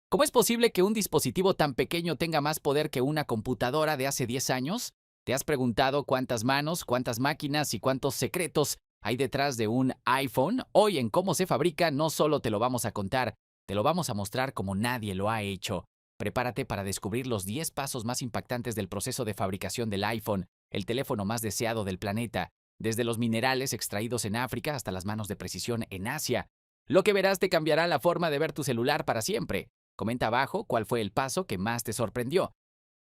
¿Cómo es posible que un dispositivo tan pequeño tenga más poder que una computadora de hace 10 años? ¿Te has preguntado cuántas manos, cuántas máquinas y cuántos secretos hay detrás de un iPhone? Hoy en Cómo se fabrica no solo te lo vamos a contar, te lo vamos a mostrar como nadie lo ha hecho. Prepárate para descubrir los 10 pasos más impactantes del proceso de fabricación del iPhone, el teléfono más deseado del planeta, desde los minerales extraídos en África hasta las manos de precisión en Asia. Lo que verás te cambiará la forma de ver tu celular para siempre. Comenta abajo cuál fue el paso que más te sorprendió.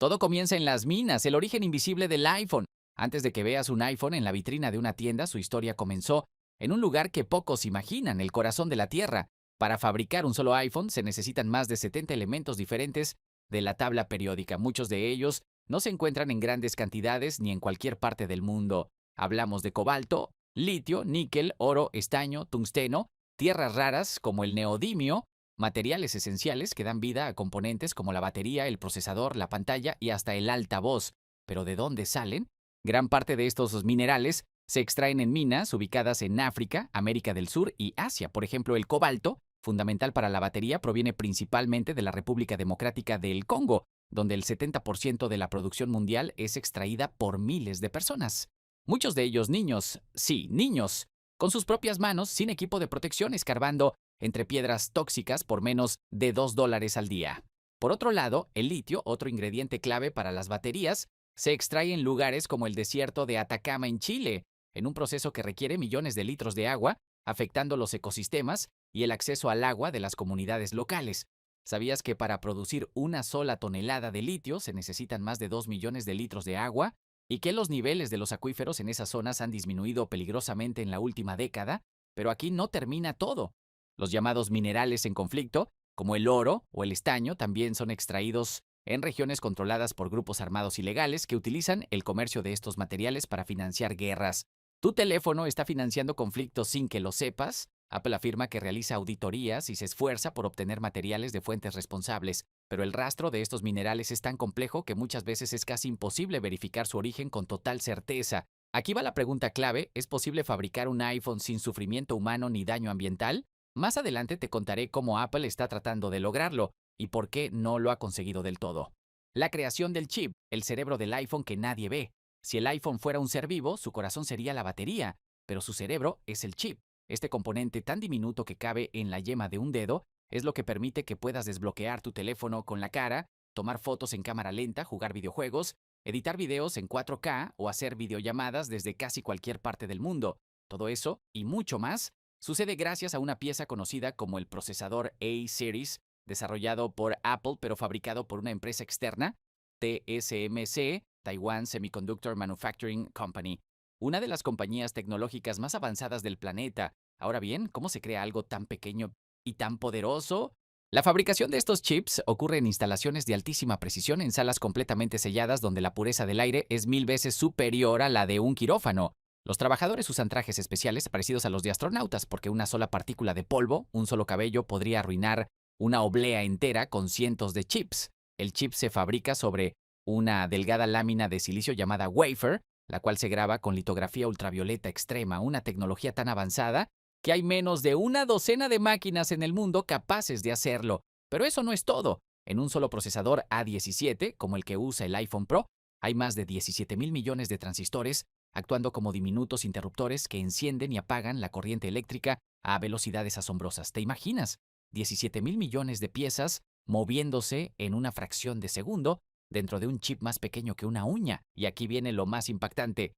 Todo comienza en las minas, el origen invisible del iPhone. Antes de que veas un iPhone en la vitrina de una tienda, su historia comenzó en un lugar que pocos imaginan, el corazón de la Tierra. Para fabricar un solo iPhone se necesitan más de 70 elementos diferentes de la tabla periódica. Muchos de ellos no se encuentran en grandes cantidades ni en cualquier parte del mundo. Hablamos de cobalto, litio, níquel, oro, estaño, tungsteno, tierras raras como el neodimio, materiales esenciales que dan vida a componentes como la batería, el procesador, la pantalla y hasta el altavoz. ¿Pero de dónde salen? Gran parte de estos minerales se extraen en minas ubicadas en África, América del Sur y Asia. Por ejemplo, el cobalto, fundamental para la batería, proviene principalmente de la República Democrática del Congo, donde el 70% de la producción mundial es extraída por miles de personas. Muchos de ellos niños, sí, niños, con sus propias manos, sin equipo de protección, escarbando entre piedras tóxicas por menos de $2 al día. Por otro lado, el litio, otro ingrediente clave para las baterías, se extrae en lugares como el desierto de Atacama en Chile, en un proceso que requiere millones de litros de agua, afectando los ecosistemas y el acceso al agua de las comunidades locales. ¿Sabías que para producir una sola tonelada de litio se necesitan más de 2 millones de litros de agua? ¿Y que los niveles de los acuíferos en esas zonas han disminuido peligrosamente en la última década? Pero aquí no termina todo. Los llamados minerales en conflicto, como el oro o el estaño, también son extraídos en regiones controladas por grupos armados ilegales que utilizan el comercio de estos materiales para financiar guerras. ¿Tu teléfono está financiando conflictos sin que lo sepas? Apple afirma que realiza auditorías y se esfuerza por obtener materiales de fuentes responsables, pero el rastro de estos minerales es tan complejo que muchas veces es casi imposible verificar su origen con total certeza. Aquí va la pregunta clave: ¿es posible fabricar un iPhone sin sufrimiento humano ni daño ambiental? Más adelante te contaré cómo Apple está tratando de lograrlo y por qué no lo ha conseguido del todo. La creación del chip, el cerebro del iPhone que nadie ve. Si el iPhone fuera un ser vivo, su corazón sería la batería, pero su cerebro es el chip. Este componente tan diminuto que cabe en la yema de un dedo es lo que permite que puedas desbloquear tu teléfono con la cara, tomar fotos en cámara lenta, jugar videojuegos, editar videos en 4K o hacer videollamadas desde casi cualquier parte del mundo. Todo eso y mucho más sucede gracias a una pieza conocida como el procesador A-Series, desarrollado por Apple pero fabricado por una empresa externa, TSMC, Taiwan Semiconductor Manufacturing Company, una de las compañías tecnológicas más avanzadas del planeta. Ahora bien, ¿cómo se crea algo tan pequeño y tan poderoso? La fabricación de estos chips ocurre en instalaciones de altísima precisión en salas completamente selladas donde la pureza del aire es 1000 veces superior a la de un quirófano. Los trabajadores usan trajes especiales parecidos a los de astronautas porque una sola partícula de polvo, un solo cabello, podría arruinar una oblea entera con cientos de chips. El chip se fabrica sobre una delgada lámina de silicio llamada wafer, la cual se graba con litografía ultravioleta extrema, una tecnología tan avanzada que hay menos de una docena de máquinas en el mundo capaces de hacerlo. Pero eso no es todo. En un solo procesador A17, como el que usa el iPhone Pro, hay más de 17 mil millones de transistores actuando como diminutos interruptores que encienden y apagan la corriente eléctrica a velocidades asombrosas. ¿Te imaginas? 17 mil millones de piezas moviéndose en una fracción de segundo dentro de un chip más pequeño que una uña. Y aquí viene lo más impactante.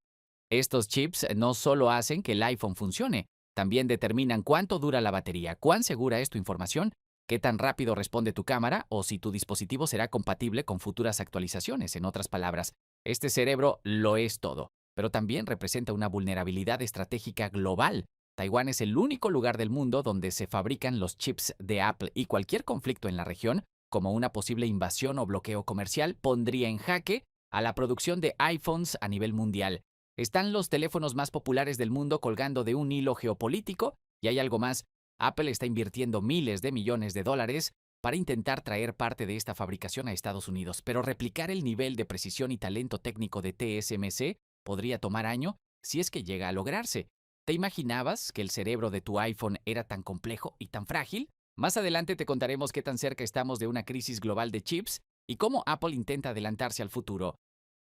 Estos chips no solo hacen que el iPhone funcione, también determinan cuánto dura la batería, cuán segura es tu información, qué tan rápido responde tu cámara o si tu dispositivo será compatible con futuras actualizaciones. En otras palabras, este cerebro lo es todo, pero también representa una vulnerabilidad estratégica global. Taiwán es el único lugar del mundo donde se fabrican los chips de Apple y cualquier conflicto en la región, como una posible invasión o bloqueo comercial, pondría en jaque a la producción de iPhones a nivel mundial. Están los teléfonos más populares del mundo colgando de un hilo geopolítico y hay algo más. Apple está invirtiendo miles de millones de dólares para intentar traer parte de esta fabricación a Estados Unidos, pero replicar el nivel de precisión y talento técnico de TSMC podría tomar años si es que llega a lograrse. ¿Te imaginabas que el cerebro de tu iPhone era tan complejo y tan frágil? Más adelante te contaremos qué tan cerca estamos de una crisis global de chips y cómo Apple intenta adelantarse al futuro.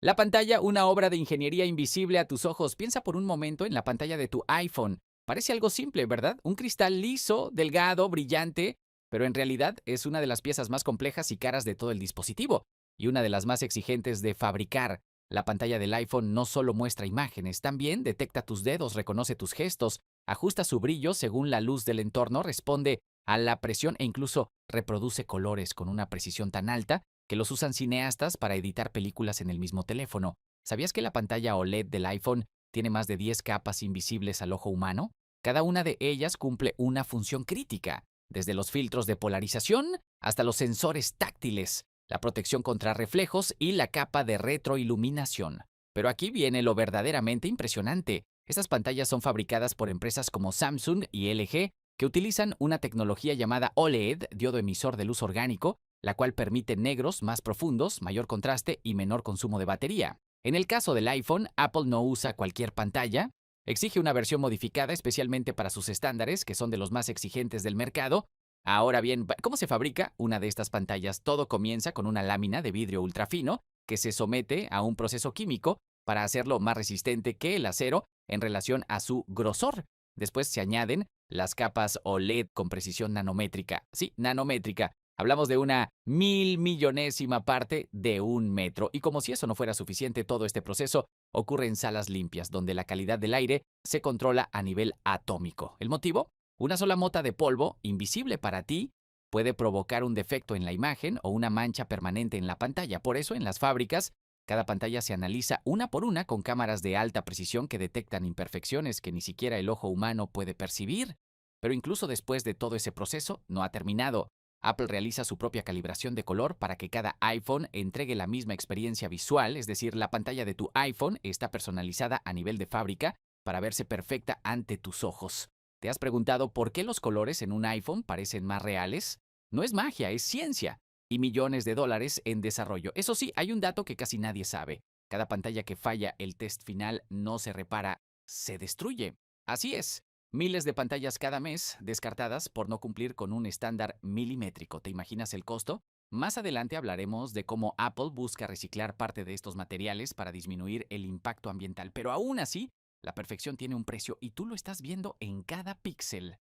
La pantalla, una obra de ingeniería invisible a tus ojos. Piensa por un momento en la pantalla de tu iPhone. Parece algo simple, ¿verdad? Un cristal liso, delgado, brillante, pero en realidad es una de las piezas más complejas y caras de todo el dispositivo, y una de las más exigentes de fabricar. La pantalla del iPhone no solo muestra imágenes, también detecta tus dedos, reconoce tus gestos, ajusta su brillo según la luz del entorno, responde a la presión e incluso reproduce colores con una precisión tan alta que los usan cineastas para editar películas en el mismo teléfono. ¿Sabías que la pantalla OLED del iPhone tiene más de 10 capas invisibles al ojo humano? Cada una de ellas cumple una función crítica, desde los filtros de polarización hasta los sensores táctiles, la protección contra reflejos y la capa de retroiluminación. Pero aquí viene lo verdaderamente impresionante. Estas pantallas son fabricadas por empresas como Samsung y LG, que utilizan una tecnología llamada OLED, diodo emisor de luz orgánico, la cual permite negros más profundos, mayor contraste y menor consumo de batería. En el caso del iPhone, Apple no usa cualquier pantalla, exige una versión modificada especialmente para sus estándares, que son de los más exigentes del mercado. Ahora bien, ¿cómo se fabrica una de estas pantallas? Todo comienza con una lámina de vidrio ultrafino que se somete a un proceso químico para hacerlo más resistente que el acero en relación a su grosor. Después se añaden las capas OLED con precisión nanométrica. Sí, nanométrica. Hablamos de una 1.000.000.000ª parte de un metro. Y como si eso no fuera suficiente, todo este proceso ocurre en salas limpias, donde la calidad del aire se controla a nivel atómico. ¿El motivo? Una sola mota de polvo, invisible para ti, puede provocar un defecto en la imagen o una mancha permanente en la pantalla. Por eso, en las fábricas, cada pantalla se analiza una por una con cámaras de alta precisión que detectan imperfecciones que ni siquiera el ojo humano puede percibir. Pero incluso después de todo ese proceso, no ha terminado. Apple realiza su propia calibración de color para que cada iPhone entregue la misma experiencia visual, es decir, la pantalla de tu iPhone está personalizada a nivel de fábrica para verse perfecta ante tus ojos. ¿Te has preguntado por qué los colores en un iPhone parecen más reales? No es magia, es ciencia. Y millones de dólares en desarrollo. Eso sí, hay un dato que casi nadie sabe. Cada pantalla que falla el test final no se repara, se destruye. Así es. Miles de pantallas cada mes descartadas por no cumplir con un estándar milimétrico. ¿Te imaginas el costo? Más adelante hablaremos de cómo Apple busca reciclar parte de estos materiales para disminuir el impacto ambiental. Pero aún así, la perfección tiene un precio y tú lo estás viendo en cada píxel.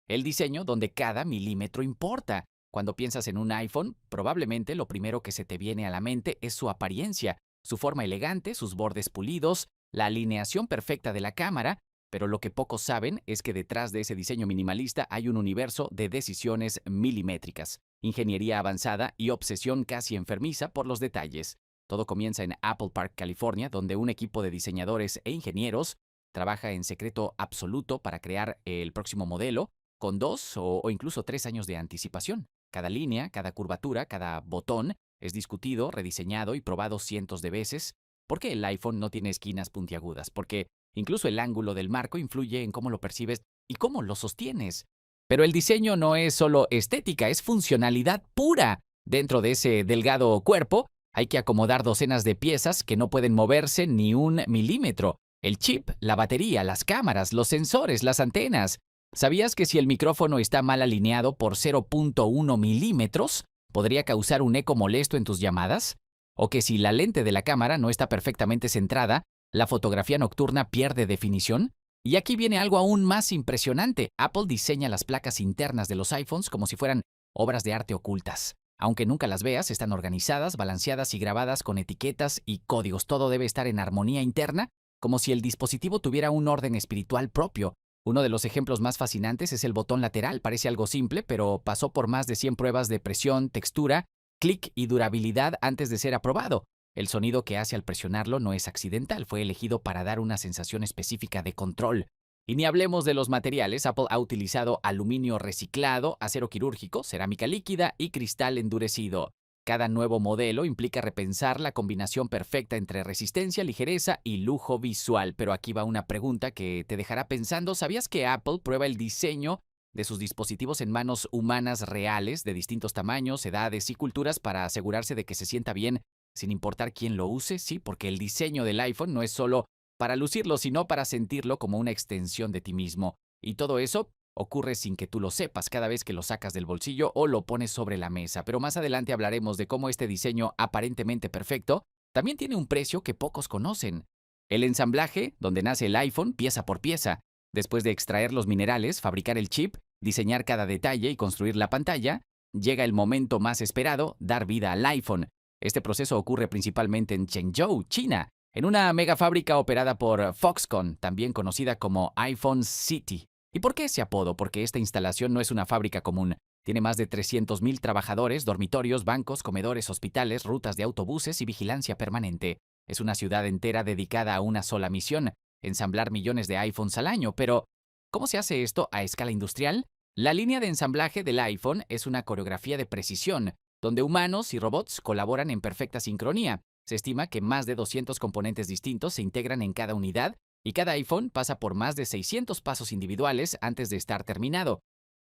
El diseño donde cada milímetro importa. Cuando piensas en un iPhone, probablemente lo primero que se te viene a la mente es su apariencia, su forma elegante, sus bordes pulidos, la alineación perfecta de la cámara, pero lo que pocos saben es que detrás de ese diseño minimalista hay un universo de decisiones milimétricas, ingeniería avanzada y obsesión casi enfermiza por los detalles. Todo comienza en Apple Park, California, donde un equipo de diseñadores e ingenieros trabaja en secreto absoluto para crear el próximo modelo, con 2 o incluso 3 años de anticipación. Cada línea, cada curvatura, cada botón es discutido, rediseñado y probado cientos de veces. ¿Por qué el iPhone no tiene esquinas puntiagudas? Porque incluso el ángulo del marco influye en cómo lo percibes y cómo lo sostienes. Pero el diseño no es solo estética, es funcionalidad pura. Dentro de ese delgado cuerpo hay que acomodar docenas de piezas que no pueden moverse ni un milímetro. El chip, la batería, las cámaras, los sensores, las antenas. ¿Sabías que si el micrófono está mal alineado por 0.1 milímetros, podría causar un eco molesto en tus llamadas? ¿O que si la lente de la cámara no está perfectamente centrada, la fotografía nocturna pierde definición? Y aquí viene algo aún más impresionante. Apple diseña las placas internas de los iPhones como si fueran obras de arte ocultas. Aunque nunca las veas, están organizadas, balanceadas y grabadas con etiquetas y códigos. Todo debe estar en armonía interna, como si el dispositivo tuviera un orden espiritual propio. Uno de los ejemplos más fascinantes es el botón lateral. Parece algo simple, pero pasó por más de 100 pruebas de presión, textura, clic y durabilidad antes de ser aprobado. El sonido que hace al presionarlo no es accidental, fue elegido para dar una sensación específica de control. Y ni hablemos de los materiales. Apple ha utilizado aluminio reciclado, acero quirúrgico, cerámica líquida y cristal endurecido. Cada nuevo modelo implica repensar la combinación perfecta entre resistencia, ligereza y lujo visual. Pero aquí va una pregunta que te dejará pensando. ¿Sabías que Apple prueba el diseño de sus dispositivos en manos humanas reales de distintos tamaños, edades y culturas para asegurarse de que se sienta bien sin importar quién lo use? Sí, porque el diseño del iPhone no es solo para lucirlo, sino para sentirlo como una extensión de ti mismo. Y todo eso ocurre sin que tú lo sepas cada vez que lo sacas del bolsillo o lo pones sobre la mesa. Pero más adelante hablaremos de cómo este diseño aparentemente perfecto también tiene un precio que pocos conocen. El ensamblaje, donde nace el iPhone pieza por pieza. Después de extraer los minerales, fabricar el chip, diseñar cada detalle y construir la pantalla, llega el momento más esperado, dar vida al iPhone. Este proceso ocurre principalmente en Chengzhou, China, en una mega fábrica operada por Foxconn, también conocida como iPhone City. ¿Y por qué ese apodo? Porque esta instalación no es una fábrica común. Tiene más de 300.000 trabajadores, dormitorios, bancos, comedores, hospitales, rutas de autobuses y vigilancia permanente. Es una ciudad entera dedicada a una sola misión, ensamblar millones de iPhones al año. Pero, ¿cómo se hace esto a escala industrial? La línea de ensamblaje del iPhone es una coreografía de precisión, donde humanos y robots colaboran en perfecta sincronía. Se estima que más de 200 componentes distintos se integran en cada unidad y cada iPhone pasa por más de 600 pasos individuales antes de estar terminado.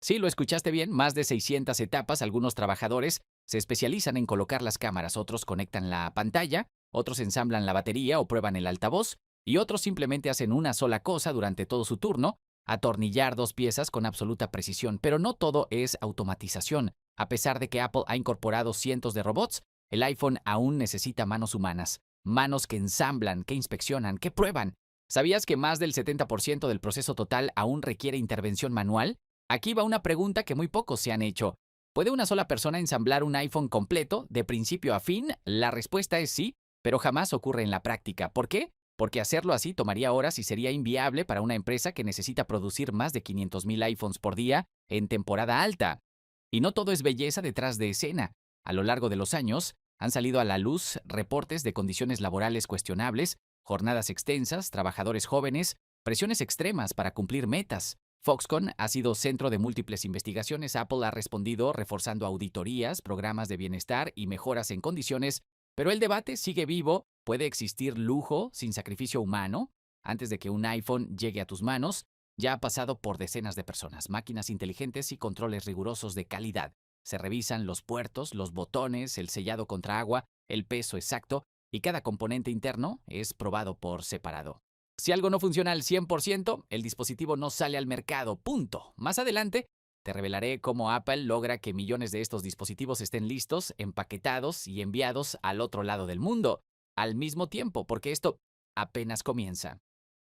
Sí, lo escuchaste bien, más de 600 etapas. Algunos trabajadores se especializan en colocar las cámaras, otros conectan la pantalla, otros ensamblan la batería o prueban el altavoz, y otros simplemente hacen una sola cosa durante todo su turno, atornillar dos piezas con absoluta precisión. Pero no todo es automatización. A pesar de que Apple ha incorporado cientos de robots, el iPhone aún necesita manos humanas, manos que ensamblan, que inspeccionan, que prueban. ¿Sabías que más del 70% del proceso total aún requiere intervención manual? Aquí va una pregunta que muy pocos se han hecho. ¿Puede una sola persona ensamblar un iPhone completo, de principio a fin? La respuesta es sí, pero jamás ocurre en la práctica. ¿Por qué? Porque hacerlo así tomaría horas y sería inviable para una empresa que necesita producir más de 500.000 iPhones por día en temporada alta. Y no todo es belleza detrás de escena. A lo largo de los años, han salido a la luz reportes de condiciones laborales cuestionables, jornadas extensas, trabajadores jóvenes, presiones extremas para cumplir metas. Foxconn ha sido centro de múltiples investigaciones. Apple ha respondido reforzando auditorías, programas de bienestar y mejoras en condiciones, pero el debate sigue vivo. ¿Puede existir lujo sin sacrificio humano? Antes de que un iPhone llegue a tus manos, ya ha pasado por decenas de personas, máquinas inteligentes y controles rigurosos de calidad. Se revisan los puertos, los botones, el sellado contra agua, el peso exacto, y cada componente interno es probado por separado. Si algo no funciona al 100%, el dispositivo no sale al mercado, punto. Más adelante, te revelaré cómo Apple logra que millones de estos dispositivos estén listos, empaquetados y enviados al otro lado del mundo, al mismo tiempo, porque esto apenas comienza.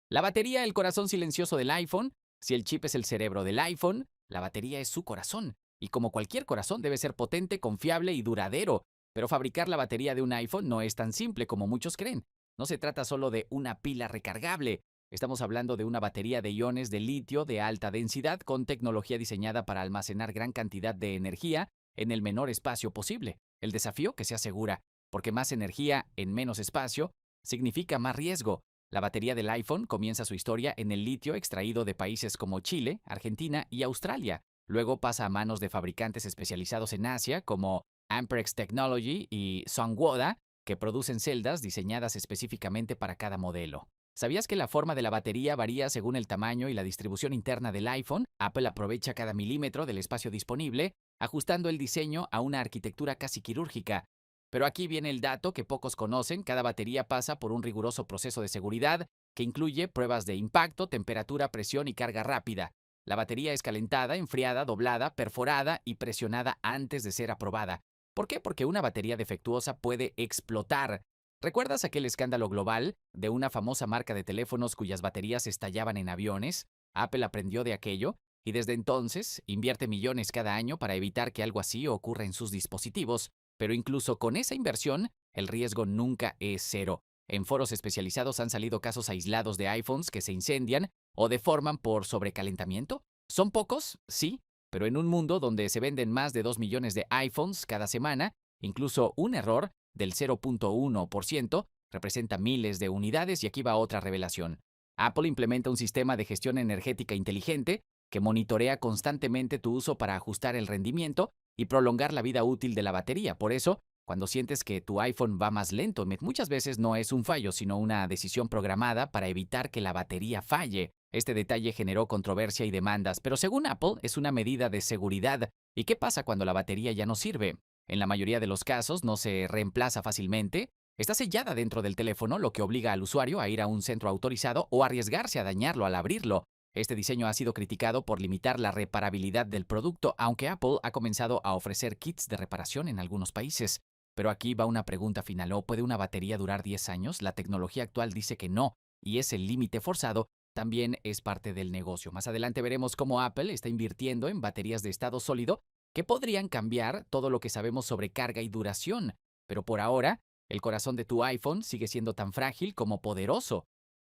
La batería, el corazón silencioso del iPhone. Si el chip es el cerebro del iPhone, la batería es su corazón. Y como cualquier corazón debe ser potente, confiable y duradero. Pero fabricar la batería de un iPhone no es tan simple como muchos creen. No se trata solo de una pila recargable. Estamos hablando de una batería de iones de litio de alta densidad con tecnología diseñada para almacenar gran cantidad de energía en el menor espacio posible. El desafío que se asegura, porque más energía en menos espacio significa más riesgo. La batería del iPhone comienza su historia en el litio extraído de países como Chile, Argentina y Australia. Luego pasa a manos de fabricantes especializados en Asia como Amperex Technology y Songwada, que producen celdas diseñadas específicamente para cada modelo. ¿Sabías que la forma de la batería varía según el tamaño y la distribución interna del iPhone? Apple aprovecha cada milímetro del espacio disponible, ajustando el diseño a una arquitectura casi quirúrgica. Pero aquí viene el dato que pocos conocen: cada batería pasa por un riguroso proceso de seguridad que incluye pruebas de impacto, temperatura, presión y carga rápida. La batería es calentada, enfriada, doblada, perforada y presionada antes de ser aprobada. ¿Por qué? Porque una batería defectuosa puede explotar. ¿Recuerdas aquel escándalo global de una famosa marca de teléfonos cuyas baterías estallaban en aviones? Apple aprendió de aquello y desde entonces invierte millones cada año para evitar que algo así ocurra en sus dispositivos. Pero incluso con esa inversión, el riesgo nunca es cero. En foros especializados han salido casos aislados de iPhones que se incendian o deforman por sobrecalentamiento. ¿Son pocos? Sí, pero en un mundo donde se venden más de 2 millones de iPhones cada semana, incluso un error del 0.1% representa miles de unidades. Y aquí va otra revelación. Apple implementa un sistema de gestión energética inteligente que monitorea constantemente tu uso para ajustar el rendimiento y prolongar la vida útil de la batería. Por eso, cuando sientes que tu iPhone va más lento, muchas veces no es un fallo, sino una decisión programada para evitar que la batería falle. Este detalle generó controversia y demandas, pero según Apple es una medida de seguridad. ¿Y qué pasa cuando la batería ya no sirve? En la mayoría de los casos no se reemplaza fácilmente. Está sellada dentro del teléfono, lo que obliga al usuario a ir a un centro autorizado o arriesgarse a dañarlo al abrirlo. Este diseño ha sido criticado por limitar la reparabilidad del producto, aunque Apple ha comenzado a ofrecer kits de reparación en algunos países. Pero aquí va una pregunta final: ¿o puede una batería durar 10 años? La tecnología actual dice que no, y ese límite forzado también es parte del negocio. Más adelante veremos cómo Apple está invirtiendo en baterías de estado sólido que podrían cambiar todo lo que sabemos sobre carga y duración. Pero por ahora, el corazón de tu iPhone sigue siendo tan frágil como poderoso.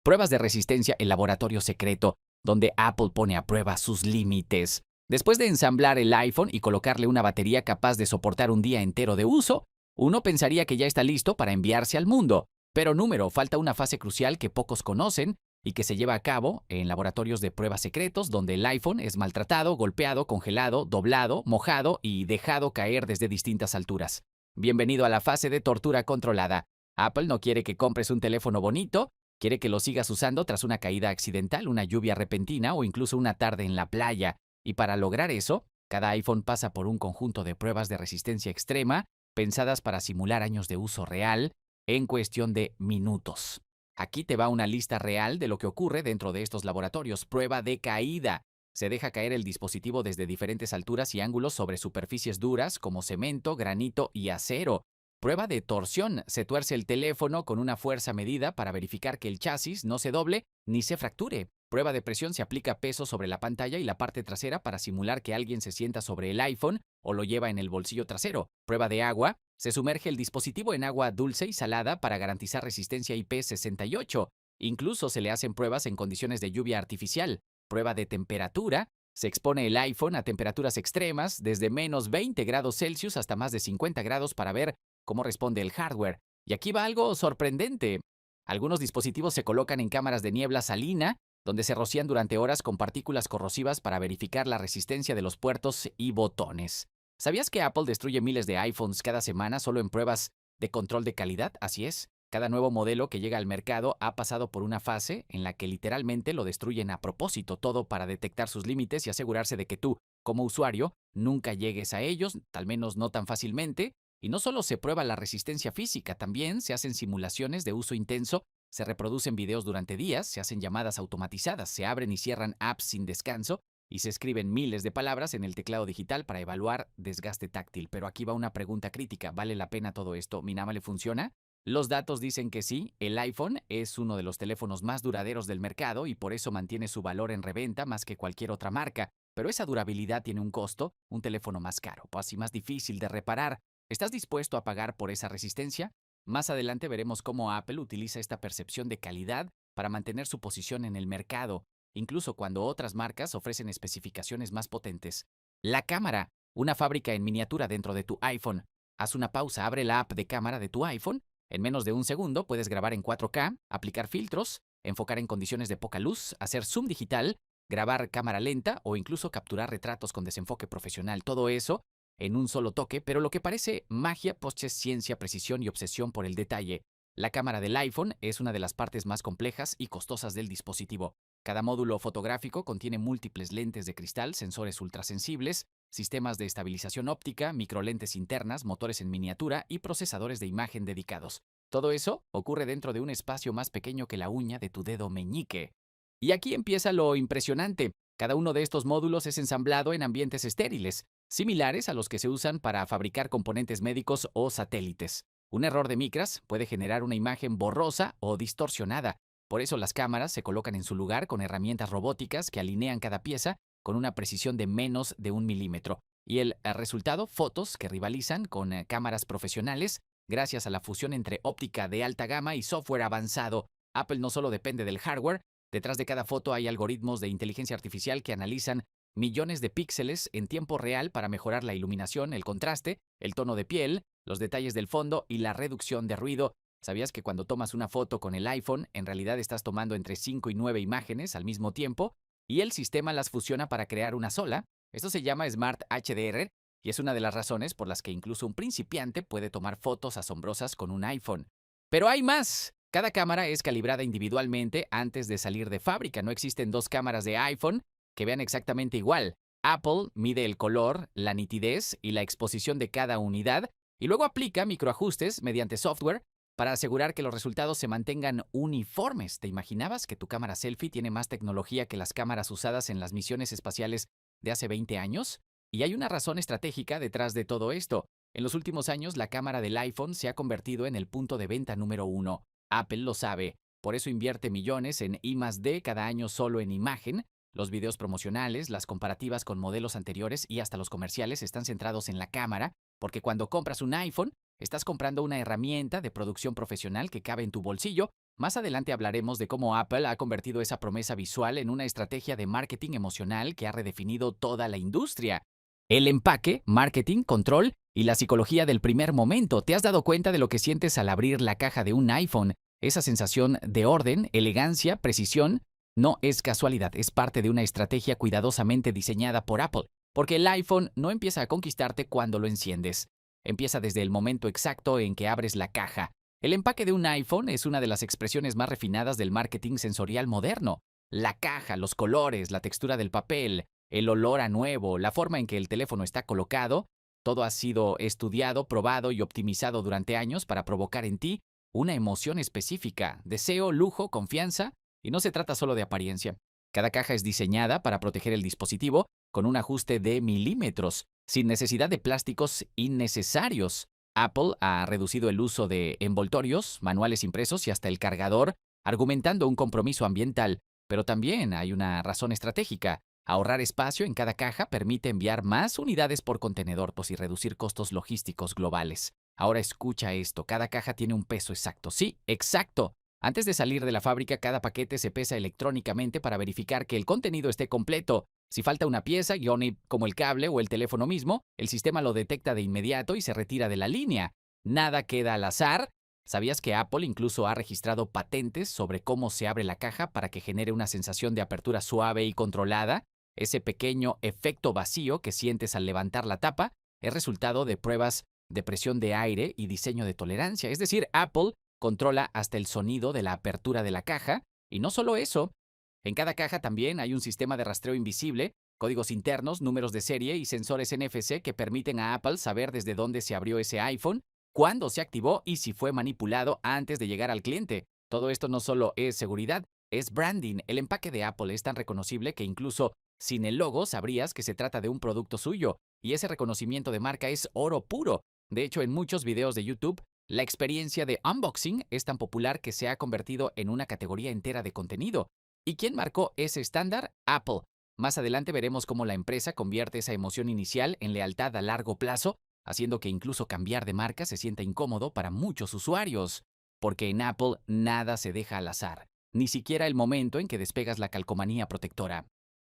Pruebas de resistencia, el laboratorio secreto, donde Apple pone a prueba sus límites. Después de ensamblar el iPhone y colocarle una batería capaz de soportar un día entero de uso, uno pensaría que ya está listo para enviarse al mundo. Pero falta una fase crucial que pocos conocen y que se lleva a cabo en laboratorios de pruebas secretos, donde el iPhone es maltratado, golpeado, congelado, doblado, mojado y dejado caer desde distintas alturas. Bienvenido a la fase de tortura controlada. Apple no quiere que compres un teléfono bonito, quiere que lo sigas usando tras una caída accidental, una lluvia repentina o incluso una tarde en la playa. Y para lograr eso, cada iPhone pasa por un conjunto de pruebas de resistencia extrema, pensadas para simular años de uso real en cuestión de minutos. Aquí te va una lista real de lo que ocurre dentro de estos laboratorios. Prueba de caída. Se deja caer el dispositivo desde diferentes alturas y ángulos sobre superficies duras como cemento, granito y acero. Prueba de torsión. Se tuerce el teléfono con una fuerza medida para verificar que el chasis no se doble ni se fracture. Prueba de presión. Se aplica peso sobre la pantalla y la parte trasera para simular que alguien se sienta sobre el iPhone o lo lleva en el bolsillo trasero. Prueba de agua. Se sumerge el dispositivo en agua dulce y salada para garantizar resistencia IP68. Incluso se le hacen pruebas en condiciones de lluvia artificial. Prueba de temperatura. Se expone el iPhone a temperaturas extremas, desde menos 20 grados Celsius hasta más de 50 grados, para ver cómo responde el hardware. Y aquí va algo sorprendente. Algunos dispositivos se colocan en cámaras de niebla salina, donde se rocían durante horas con partículas corrosivas para verificar la resistencia de los puertos y botones. ¿Sabías que Apple destruye miles de iPhones cada semana solo en pruebas de control de calidad? Así es. Cada nuevo modelo que llega al mercado ha pasado por una fase en la que literalmente lo destruyen a propósito, todo para detectar sus límites y asegurarse de que tú, como usuario, nunca llegues a ellos, al menos no tan fácilmente. Y no solo se prueba la resistencia física, también se hacen simulaciones de uso intenso, se reproducen videos durante días, se hacen llamadas automatizadas, se abren y cierran apps sin descanso y se escriben miles de palabras en el teclado digital para evaluar desgaste táctil. Pero aquí va una pregunta crítica: ¿vale la pena todo esto? ¿Mi Nama le funciona? Los datos dicen que sí. El iPhone es uno de los teléfonos más duraderos del mercado y por eso mantiene su valor en reventa más que cualquier otra marca. Pero esa durabilidad tiene un costo, un teléfono más caro, pues así más difícil de reparar. ¿Estás dispuesto a pagar por esa resistencia? Más adelante veremos cómo Apple utiliza esta percepción de calidad para mantener su posición en el mercado, incluso cuando otras marcas ofrecen especificaciones más potentes. La cámara, una fábrica en miniatura dentro de tu iPhone. Haz una pausa, abre la app de cámara de tu iPhone. En menos de un segundo puedes grabar en 4K, aplicar filtros, enfocar en condiciones de poca luz, hacer zoom digital, grabar cámara lenta o incluso capturar retratos con desenfoque profesional. Todo eso en un solo toque, pero lo que parece magia, es ciencia, precisión y obsesión por el detalle. La cámara del iPhone es una de las partes más complejas y costosas del dispositivo. Cada módulo fotográfico contiene múltiples lentes de cristal, sensores ultrasensibles, sistemas de estabilización óptica, microlentes internas, motores en miniatura y procesadores de imagen dedicados. Todo eso ocurre dentro de un espacio más pequeño que la uña de tu dedo meñique. Y aquí empieza lo impresionante. Cada uno de estos módulos es ensamblado en ambientes estériles, similares a los que se usan para fabricar componentes médicos o satélites. Un error de micras puede generar una imagen borrosa o distorsionada. Por eso las cámaras se colocan en su lugar con herramientas robóticas que alinean cada pieza con una precisión de menos de 1 milímetro. Y el resultado: fotos que rivalizan con cámaras profesionales gracias a la fusión entre óptica de alta gama y software avanzado. Apple no solo depende del hardware. Detrás de cada foto hay algoritmos de inteligencia artificial que analizan millones de píxeles en tiempo real para mejorar la iluminación, el contraste, el tono de piel, los detalles del fondo y la reducción de ruido. ¿Sabías que cuando tomas una foto con el iPhone, en realidad estás tomando entre 5 y 9 imágenes al mismo tiempo y el sistema las fusiona para crear una sola? Esto se llama Smart HDR y es una de las razones por las que incluso un principiante puede tomar fotos asombrosas con un iPhone. Pero hay más. Cada cámara es calibrada individualmente antes de salir de fábrica. No existen dos cámaras de iPhone que vean exactamente igual. Apple mide el color, la nitidez y la exposición de cada unidad y luego aplica microajustes mediante software para asegurar que los resultados se mantengan uniformes. ¿Te imaginabas que tu cámara selfie tiene más tecnología que las cámaras usadas en las misiones espaciales de hace 20 años? Y hay una razón estratégica detrás de todo esto. En los últimos años, la cámara del iPhone se ha convertido en el punto de venta número uno. Apple lo sabe. Por eso invierte millones en I+D cada año solo en imagen. Los videos promocionales, las comparativas con modelos anteriores y hasta los comerciales están centrados en la cámara, porque cuando compras un iPhone, estás comprando una herramienta de producción profesional que cabe en tu bolsillo. Más adelante hablaremos de cómo Apple ha convertido esa promesa visual en una estrategia de marketing emocional que ha redefinido toda la industria. El empaque, marketing, control y la psicología del primer momento. ¿Te has dado cuenta de lo que sientes al abrir la caja de un iPhone? Esa sensación de orden, elegancia, precisión, no es casualidad, es parte de una estrategia cuidadosamente diseñada por Apple, porque el iPhone no empieza a conquistarte cuando lo enciendes. Empieza desde el momento exacto en que abres la caja. El empaque de un iPhone es una de las expresiones más refinadas del marketing sensorial moderno. La caja, los colores, la textura del papel, el olor a nuevo, la forma en que el teléfono está colocado, todo ha sido estudiado, probado y optimizado durante años para provocar en ti una emoción específica, deseo, lujo, confianza, y no se trata solo de apariencia. Cada caja es diseñada para proteger el dispositivo con un ajuste de milímetros, sin necesidad de plásticos innecesarios. Apple ha reducido el uso de envoltorios, manuales impresos y hasta el cargador, argumentando un compromiso ambiental. Pero también hay una razón estratégica. Ahorrar espacio en cada caja permite enviar más unidades por contenedor y reducir costos logísticos globales. Ahora escucha esto, cada caja tiene un peso exacto. Sí, exacto. Antes de salir de la fábrica, cada paquete se pesa electrónicamente para verificar que el contenido esté completo. Si falta una pieza, como el cable o el teléfono mismo, el sistema lo detecta de inmediato y se retira de la línea. Nada queda al azar. ¿Sabías que Apple incluso ha registrado patentes sobre cómo se abre la caja para que genere una sensación de apertura suave y controlada? Ese pequeño efecto vacío que sientes al levantar la tapa es resultado de pruebas de presión de aire y diseño de tolerancia. Es decir, Apple controla hasta el sonido de la apertura de la caja. Y no solo eso, en cada caja también hay un sistema de rastreo invisible, códigos internos, números de serie y sensores NFC que permiten a Apple saber desde dónde se abrió ese iPhone, cuándo se activó y si fue manipulado antes de llegar al cliente. Todo esto no solo es seguridad, es branding. El empaque de Apple es tan reconocible que incluso sin el logo sabrías que se trata de un producto suyo, y ese reconocimiento de marca es oro puro. De hecho, en muchos videos de YouTube, la experiencia de unboxing es tan popular que se ha convertido en una categoría entera de contenido. ¿Y quién marcó ese estándar? Apple. Más adelante veremos cómo la empresa convierte esa emoción inicial en lealtad a largo plazo, haciendo que incluso cambiar de marca se sienta incómodo para muchos usuarios. Porque en Apple nada se deja al azar, ni siquiera el momento en que despegas la calcomanía protectora.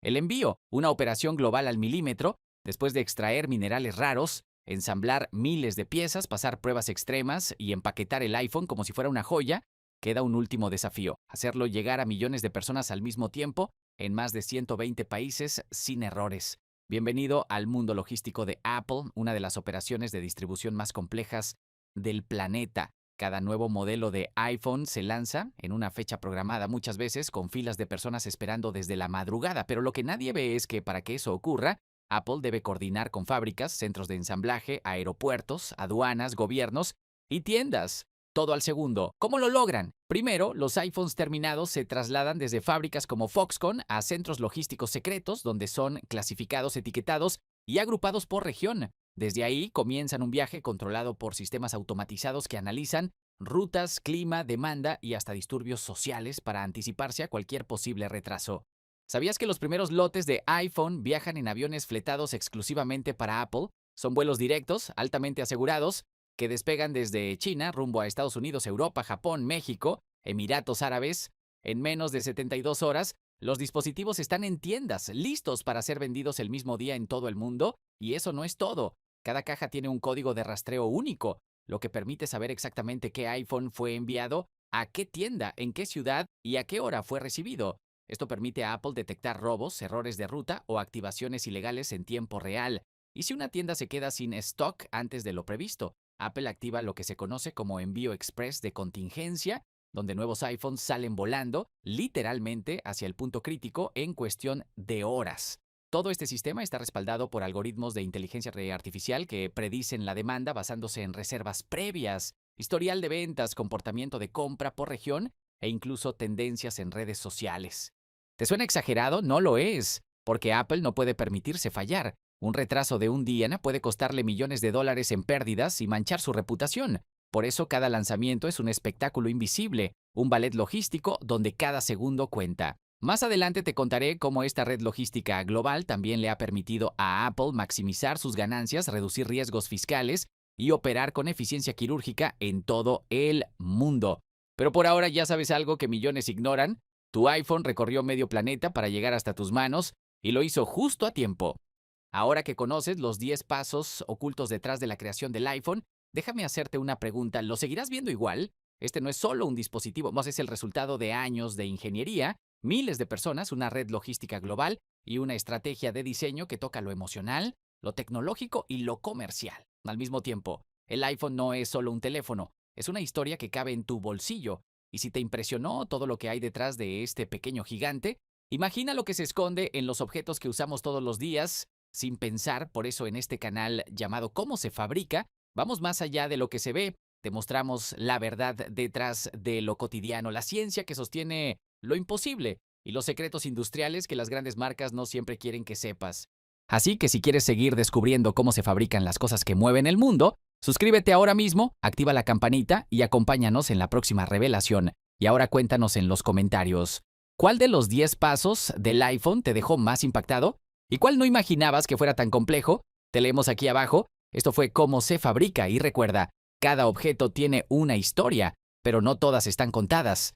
El envío, una operación global al milímetro, después de extraer minerales raros, ensamblar miles de piezas, pasar pruebas extremas y empaquetar el iPhone como si fuera una joya, queda un último desafío: hacerlo llegar a millones de personas al mismo tiempo en más de 120 países sin errores. Bienvenido al mundo logístico de Apple, una de las operaciones de distribución más complejas del planeta. Cada nuevo modelo de iPhone se lanza en una fecha programada, muchas veces con filas de personas esperando desde la madrugada, pero lo que nadie ve es que para que eso ocurra, Apple debe coordinar con fábricas, centros de ensamblaje, aeropuertos, aduanas, gobiernos y tiendas. Todo al segundo. ¿Cómo lo logran? Primero, los iPhones terminados se trasladan desde fábricas como Foxconn a centros logísticos secretos, donde son clasificados, etiquetados y agrupados por región. Desde ahí comienzan un viaje controlado por sistemas automatizados que analizan rutas, clima, demanda y hasta disturbios sociales para anticiparse a cualquier posible retraso. ¿Sabías que los primeros lotes de iPhone viajan en aviones fletados exclusivamente para Apple? Son vuelos directos, altamente asegurados, que despegan desde China rumbo a Estados Unidos, Europa, Japón, México, Emiratos Árabes. En menos de 72 horas, los dispositivos están en tiendas, listos para ser vendidos el mismo día en todo el mundo. Y eso no es todo. Cada caja tiene un código de rastreo único, lo que permite saber exactamente qué iPhone fue enviado, a qué tienda, en qué ciudad y a qué hora fue recibido. Esto permite a Apple detectar robos, errores de ruta o activaciones ilegales en tiempo real. Y si una tienda se queda sin stock antes de lo previsto, Apple activa lo que se conoce como envío express de contingencia, donde nuevos iPhones salen volando, literalmente, hacia el punto crítico en cuestión de horas. Todo este sistema está respaldado por algoritmos de inteligencia artificial que predicen la demanda basándose en reservas previas. historial de ventas, comportamiento de compra por región e incluso tendencias en redes sociales. ¿Te suena exagerado? No lo es, porque Apple no puede permitirse fallar. Un retraso de un día puede costarle millones de dólares en pérdidas y manchar su reputación. Por eso cada lanzamiento es un espectáculo invisible, un ballet logístico donde cada segundo cuenta. Más adelante te contaré cómo esta red logística global también le ha permitido a Apple maximizar sus ganancias, reducir riesgos fiscales y operar con eficiencia quirúrgica en todo el mundo. Pero por ahora ya sabes algo que millones ignoran. Tu iPhone recorrió medio planeta para llegar hasta tus manos y lo hizo justo a tiempo. Ahora que conoces los 10 pasos ocultos detrás de la creación del iPhone, déjame hacerte una pregunta. ¿Lo seguirás viendo igual? Este no es solo un dispositivo, más es el resultado de años de ingeniería, miles de personas, una red logística global y una estrategia de diseño que toca lo emocional, lo tecnológico y lo comercial. Al mismo tiempo, el iPhone no es solo un teléfono, es una historia que cabe en tu bolsillo. Y si te impresionó todo lo que hay detrás de este pequeño gigante, imagina lo que se esconde en los objetos que usamos todos los días, sin pensar. Por eso en este canal llamado ¿Cómo se fabrica?, vamos más allá de lo que se ve. Te mostramos la verdad detrás de lo cotidiano, la ciencia que sostiene lo imposible y los secretos industriales que las grandes marcas no siempre quieren que sepas. Así que si quieres seguir descubriendo cómo se fabrican las cosas que mueven el mundo, suscríbete ahora mismo, activa la campanita y acompáñanos en la próxima revelación. Y ahora cuéntanos en los comentarios, ¿cuál de los 10 pasos del iPhone te dejó más impactado? ¿Y cuál no imaginabas que fuera tan complejo? Te leemos aquí abajo. Esto fue Cómo se fabrica y recuerda, cada objeto tiene una historia, pero no todas están contadas.